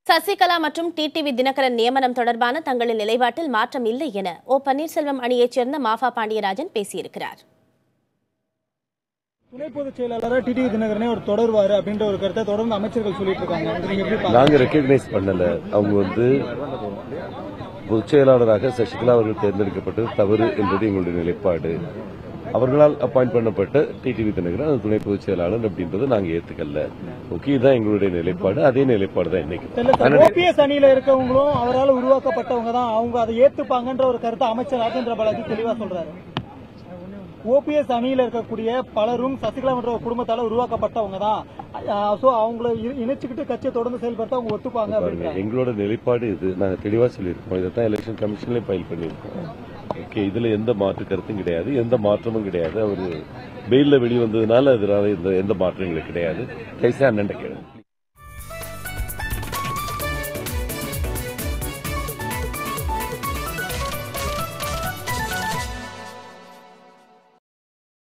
சசிகலா மற்றும் டிடிவி தினகரன் நியமனம் தொடர்பான தங்களின் நிலைப்பாட்டில் மாற்றம் இல்லை என ஓ பன்னீர்செல்வம் அணியைச் சேர்ந்த மாஃபா பாண்டியராஜன் பேசியிருக்கிறார். துணை பொதுச் செயலாளர் டிடிவி தினகரனே ஒரு தொடர்வாரு அப்படின்ற ஒரு கருத்தை தொடர்ந்து அமைச்சர்கள் சொல்லிட்டு இருக்காங்க. நாங்க ரெக்கக்னைஸ் பண்ணல. அவங்க பொதுச் செயலாளராக சசிகலா அவர்கள் தேர்ந்தெடுக்கப்பட்டது தவறு என்பது எங்களுடைய நிலைப்பாடு. அவர்களால் அப்பாயிண்ட் பண்ணப்பட்ட டிடிவி தினகரன் அது துணை பொதுச் செயலாளர் அப்படின்றத நாங்க ஏத்துக்கல. ஓகே, இதுதான் எங்களுடைய நிலைப்பாடு. அதே நிலைப்பாடு தான் இன்னைக்கு. ஓபிஎஸ் அணியில இருக்கவங்களும் அவரால் உருவாக்கப்பட்டவங்க தான், அவங்க அதை ஏத்துப்பாங்கன்ற ஒரு கருத்தை அமைச்சர் ராஜேந்திர பாலாஜி தெளிவா சொல்றாரு. ஓபிஎஸ் அணியில இருக்கக்கூடிய பலரும் சசிகலா என்ற குடும்பத்தால உருவாக்கப்பட்டவங்க தான், அவங்களை இணைச்சுக்கிட்டு கட்சியை தொடர்ந்து செயல்படுத்த அவங்க ஒத்துப்பாங்க. எங்களோட நிலைப்பாடு இது. நாங்க தெளிவா சொல்லியிருக்கோம். இதைத்தான் எலெக்ஷன் கமிஷன்லயும் ஃபைல் பண்ணியிருக்கோம். ஓகே, இதுல எந்த மாற்று கருத்தும் கிடையாது, எந்த மாற்றமும் கிடையாது. அவரு பெயில்ல வெளிவந்ததுனால அதனால எந்த மாற்றங்களும் கிடையாது. கைசா அண்ணன் கேளுங்க.